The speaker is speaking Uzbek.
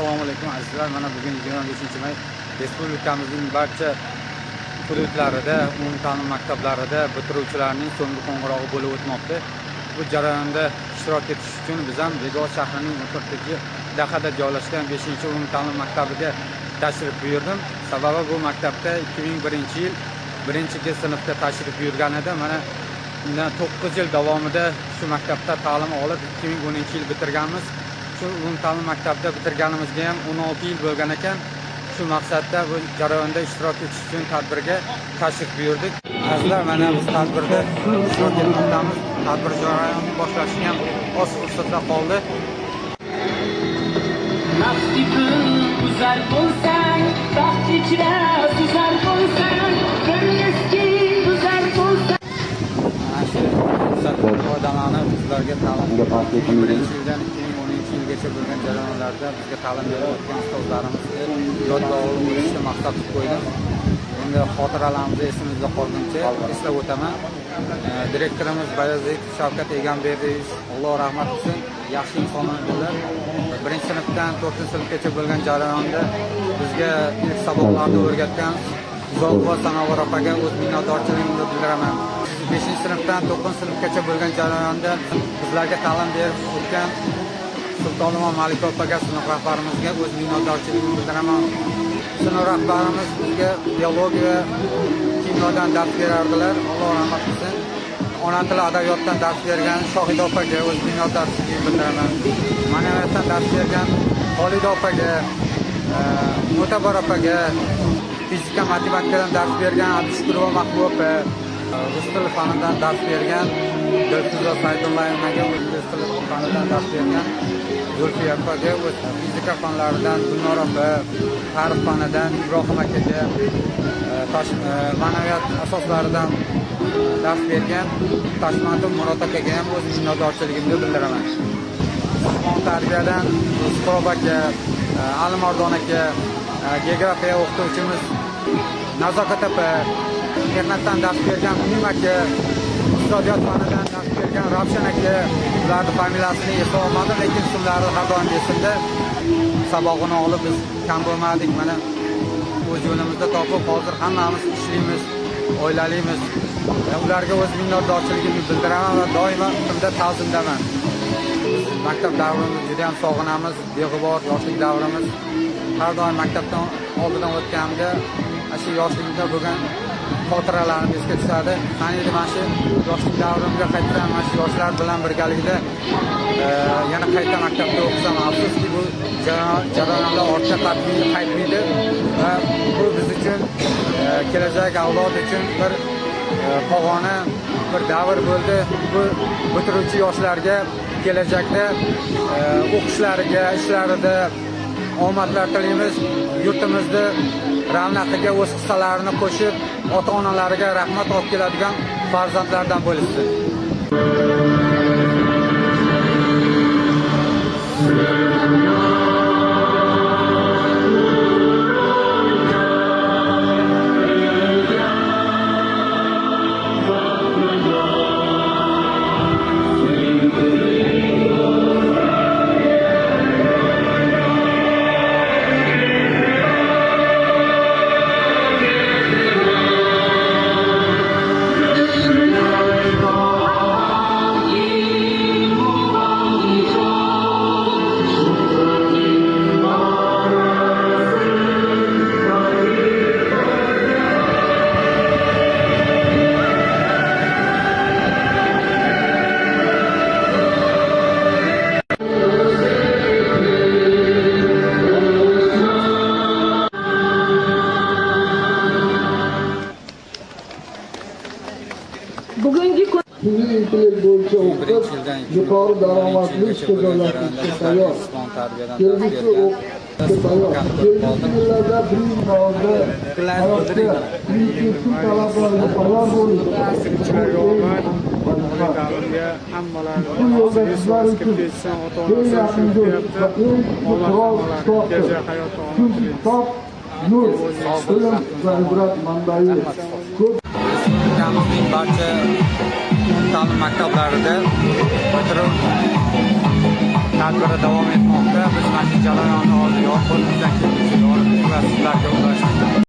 Assalomu alaykum azizlar. Mana bugun 25-may respublikamizning barcha hududlarida, umumta'lim maktablarida bitiruvchilarning so'nggi qo'ng'irog'i bo'lib o'tmoqda. Bu jarayonda ishtirok etish uchun biz ham Begor shahrining 14-dahada joylashgan 5-umumta'lim maktabiga tashrif buyurdim. Sababi bu maktabda 2001-yil 1-sinfda tashrif buyurgan edim. Mana 9 yil davomida shu maktabda ta'lim olib 2010-yil bitirganmiz. Shu umumta'lim maktabda bitirganimizga ham 16 yil bo'lgan ekan. Shu maqsadda bu jarayonda ishtirok etish uchun tadbirga tashrif buyurdik. Azizlar, mana biz tadbirda ishtirok etmoqdamiz. Tadbir jarayoni boshlashiga ham oz fursatlar qoldi. Nasibin güzel bo'lsang, baxt ichra suzar bo'lsang, bilmiski güzel bo'lsang. Foydalanib bizlarga ta'lim 1-yildan 2010-yilgacha bo'lgan jarayonlarda bizga ta'lim berayotgan ustozlarimizni yodga olib o'tishni maqsad qilib qo'ydim. Endi xotiralarimiz esimizda qolguncha eslab o'taman. Direktorimiz Bayazitov Shavkat Egamberdiyevich, Alloh rahmat qilsin, yaxshi inson edilar. 1-sinfdan 4-sinfgacha bo'lgan jarayonda bizga ilk saboqlarni o'rgatgan Zolqova Sanovar opaga o'z minnatdorchiligimni bildiraman. 5-sinfdan 9-sinfgacha bo'lgan jarayonda bizlarga ta'lim berib o'tgan Sultonova Malika opaga, sinf rahbarimizga o'z minnatdorchiligimni bildiraman. Sinf rahbarimiz bizga biologiya, kimyodan dars berardilar. Alloh rahmat qilsin. Ona tili adabiyotdan dars bergan Shohida opaga o'z minnatdorchiligimni bildiraman. Ma'naviyatdan dars bergan Xolida opaga, Mo'tabar opaga, fizika, matematikadan dars bergan Abdushukurova Mahbuba opa, rus tili fanidan dars bergan Dilfuza Saydullayevnaga, rus tili fanidan dars bergan Zulfiya opaga, fizika fanlaridan Gulnor opa, tarix fanidan Ibrohim akaga, ma'naviyat asoslaridan dars bergan Tashmatov Murod akaga ham o'z minnatdorchiligimni bildiraman. Tarbiyadan Suqrob aka, Alimardon aka, geografiya o'qituvchimiz Nazokat opa, mehnatdan dars bergan Unim aka, iqtisodiyot fanidan dars bergan Ravshan aka, ularning familiyasini eslay olmadim, lekin ismlari har doim esimda. Sabog'ini olib biz kam bo'lmadik. Mana o'z yo'limizda topib, hozir hammamiz ishlaymiz, oilalimiz. Ularga o'z minnatdorchiligimni bildiraman va doimo unda ta'zimdaman. Maktab davrimizni juda ham sog'inamiz, beg'ubor yoshlik davrimiz. Har doim maktabdan oldidan o'tganimda shu yoshligimda bo'lgan xotiralarimiz esga tushadi. Qani edi mana shu yoshlik davrimga qaytsam, mana shu yoshlar bilan birgalikda yana qayta maktabda o'qisam, afsuski bu jarayonlar ortga qaytmaydi va bu biz uchun kelajak avlod uchun bir qog'ona bir davr bo'ldi. Bu bitiruvchi yoshlarga kelajakda o'qishlariga, ishlarida omadlar tilaymiz. Yurtimizni ravnaqiga o'z hissalarini qo'shib, ota-onalariga rahmat olib keladigan farzandlardan bo'lishsin. Sizin intellekt bo'yicha o'qib, yuqori daromadli ishga joylashishga tayyor. Kelgusi o'qishga tayyor. Kelgusi yillarda birinchi davrda hayotda intellektual talablarga tayyor bo'ling. Bu yo'lda sizlar uchun eng yaxshi do'st va eng qurol kitobdir. Chunki kitob nur, bilim va ibrat manbai. Barcha ta'lim maktablarida bitiruv tadbiri davom etmoqda. Biz mana shu jarayonni hozir qo'limizdan kelgancha yoritdik va sizlarga ulashdik.